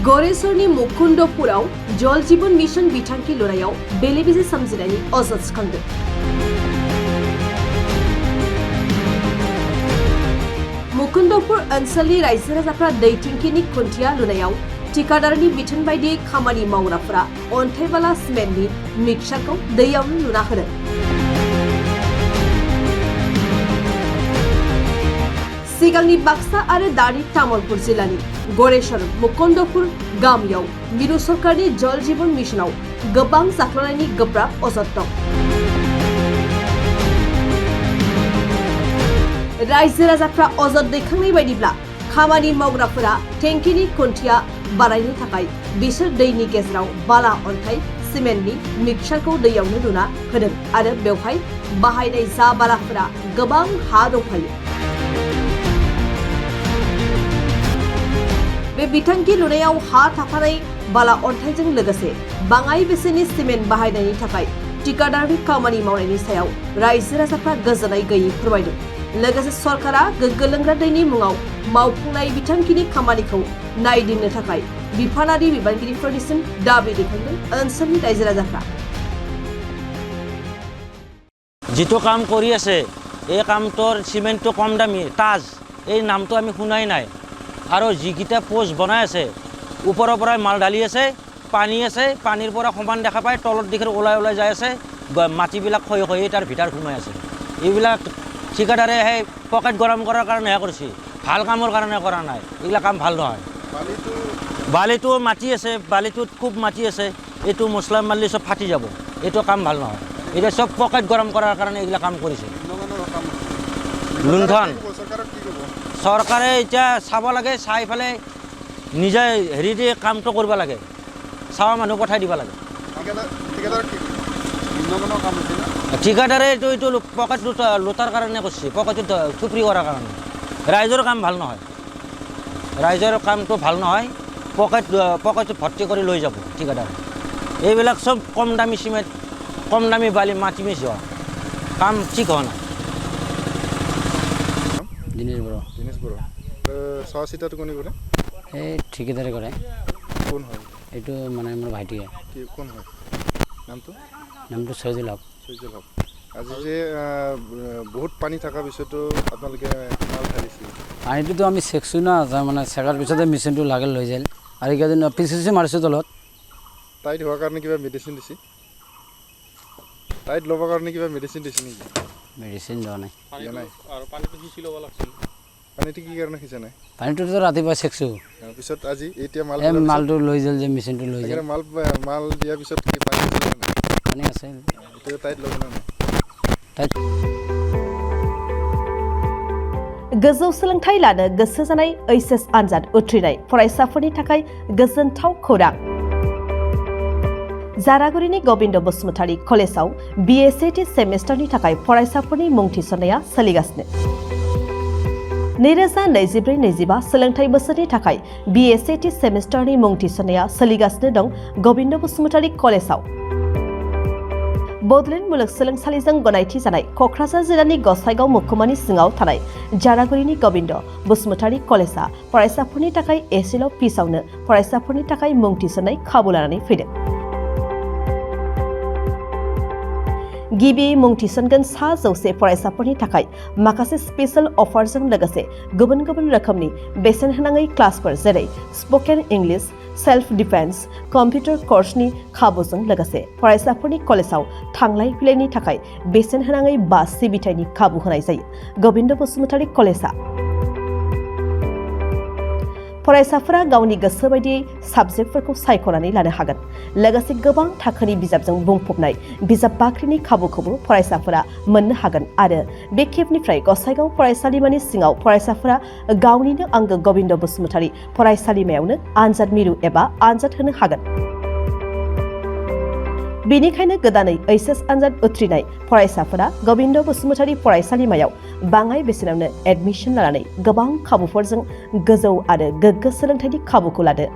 गरेसरनि मुकुन्दपुराव जल जीवन मिशन बिथांखि लुनायाव बेले-बेजे सोमजिनायनि अजद सिखांदों। मुकुन्दपुर ओनसोलनि रायजो राजाफ्रा दै टेंकिनि खुन्थिया लुनायाव ठिकादारनि बिथोन बायदियै खामानि मावग्राफोरा अन्थाइ बाला सिमेन्टनि मिक्सारखौ दैयावनो लुना होदों। सिगांनि बाक्सा आरो दानि तामुलपुर जिल्लानि गरेसर मुकुन्दपुर गामियाव मिरु सरकारनि जल जीवन मिशनाव गोबां जाख्लनायनि गोब्राब अजद दं। रायजो राजाफ्रा अजद दैखांनाय बायदिब्ला खामानि मावग्राफोरा टेंकिनि खुन्थिया बानायनो थाखाय बिसोर दैनि गेजेराव बाला अन्थाइ सिमेन्टनि मिक्सारखौ दैयावनो लुना होदों आरो बेवहाय बाहायनाय जा बालाफोरा गोबां हा दंफायो। बे बिथांखि लुनायाव हा थाफानाय बाला अन्थाइजों लोगोसे बाङाइ बेसेननि सिमेन्ट बाहायनायनि थाखाय ठिकादारनि खामानि मावनायनि सायाव रायजो राजाफ्रा गोजोननाय गैयै फोरमायदों। लोगोसे सरकारा गोग्गो लोंग्रा दैनि मुङाव मावफुंनाय बिथांखिनि खामानिखौ नायदिंनो थाखाय बिफानारि बिबानगिरिफोरनिसिम दाबि दैखांदों ओनसोलनि रायजो राजाफ्रा। जितो काम কৰি আছে এই কামটোৰ সিমেন্টটো কম দামী তাজ এই নামটো আমি শুনাই নাই আৰু যিকিটা পোষ্ট বনাই আছে ওপৰৰ পৰা মাল ঢালি আছে পানী আছে পানীৰ পৰা সমান দেখা পায় তলত দিখে ওলাই ওলাই যায় আছে মাটিবিলাক খয় খয় তাৰ ভিতৰ ঘুমাই আছে এইবিলাক ঠিকাদাৰে হে পকেট গৰম কৰাৰ কাৰণে কৰিছে ভাল কামৰ কাৰণে কৰা নাই এইলা কাম ভাল নহয় বালিটো মাটি আছে বালিটোত খুব মাটি আছে এটো মছলা মারলে সব ফাটি যাব এটো কাম ভাল নহয় এটা সব পকেট গরম করার কারণে এগুলা কাম কৰিছে লুণ্ঠন সরকারে এটা চাব লাগে চাই ফেলে নিজে হেৰি দি কামটো কৰিব লাগে চাওয়া মানুহ পঠাই দিব লাগে ঠিকাদারে এইটো পকেট লুটার কারণে করছে পকেট চুপরি করার কারণে রাইজৰ কাম ভাল নহয় রাইজৰ কামটো ভাল নহয় পকেট ভর্তি করে লৈ যাব ঠিকাদার এইবিলাক সব কম দামি সিমেন্ট কম দামি বালি মাটি মিশোৱা কাম ঠিক হয় না দিনেশ বড় চাওয়া চিতাটো কোনে কৰে এই ঠিকাদারে কৰে কোন হয় এইটো মানে মোৰ ভাইটিয়ে কি কোন হয় নামটো সৈজুল হক আজি যে বহুত পানী থাকা পিছতো আপোনালোকে মাল ঢালিছিল পানীটো আমি চেকছো না মানে চেকাৰ পিছতে মেচিনটো লাগেল লৈ যায় আৰু এইকেইদিন পিছি মাৰিছোঁ তলত টাইট হোৱাৰ কাৰণে কিবা মেডিচিন দিছে টাইট ল'বৰ কাৰণে কিবা মেডিচিন দিছে নেকি মেডিচিন দিয়া নাই আৰু পানীটো সিঁচি ল'ব লাগিছিল পানীটো কি কাৰণে সিঁচা নাই পানীটোতো ৰাতিপুৱা চেকছো পিছত আজি এতিয়া মালটো লৈ যায় যে মেচিনটো লৈ যায় মাল দিয়াৰ পিছত কি পানী আছে এতিয়া টাইট ল'ব না गोजौ सोलोंथाइ लानो गोसो जानाय एचएस आनजाद उथ्रिनाय फरायसाफोरनि थाखाय गोजोनथाव खौरां। जारागुरिनि गोविन्द बसुमतारी कलेजाव बीएसएटी सेमेस्टारनि थाखाय फरायसाफोरनि मुं थिसननाया सोलिगासिनो। 2024-25 सोलोंथाइ बोसोरनि थाखाय बीएसएटी सेमेस्टारनि मुं थिसननाया सोलिगासिनो दं गोविन्द बसुमतारी कलेजाव। बडलेण्ड मुलुगसोलोंसालिजों गनायथि जानाय क'क्राझार जिल्लानि गसाइगाव महकुमानि सिङाव थानाय जारागुरिनि गोविन्द बसुमतारी कलेजा फरायसाफोरनि थाखाय एसेल' फिसावनो फरायसाफोरनि थाखाय मुं थिसननाय खाबु लानानै फैदों। गिबि मुं थिसनगोन 100 फरायसाफोरनि थाखाय माखासे स्पेशल अफारजों लोगोसे गुबुन गुबुन रोखोमनि बेसेन होनाङै क्लासफोर जेरै spoken English self defence computer कर्सनि खाबुजों लोगोसे फरायसाफोरनि कलेजाव थांलाय फैलायनि थाखाय बेसेन होनाङै बास सिबिथायनि खाबु होनाय जायो। गोविन्द बसुमतारी कलेजा फरायसाफोरा गावनि गोसो बायदियै साबजेक्टफोरखौ सायख'नानै लानो हागोन। लोगोसे गोबां थाखोनि बिजाबजों बुंफबनाय बिजाब बाख्रिनि खाबुखौबो फरायसाफोरा मोननो हागोन आरो बे खेबनिफ्राय गसाइगाव फरायसालिमानि सिङाव फरायसाफोरा गावनिनो आंगो गोविन्द बसुमतारी फरायसालिमायावनो आनजाद मिरु एबा आनजाद होनो हागोन। बेनिखायनो गोदानै एचएस आनजाद उथ्रिनाय फरायसाफोरा गोविन्द बसुमतारी फरायसालिमायाव बाङाइ बेसेनावनो एडमिशन लानानै गोबां खाबुफोरजों गोजौ आरो गोग्गो सोलोंथाइनि खाबुखौ लादो।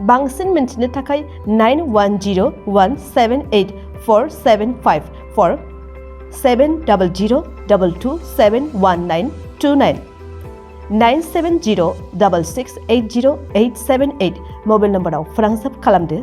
बांसिन मिन्थिनो थाखाय 9101784754 70022271929 9706680878 मबाइल नम्बराव फोनांजाब खालामदो।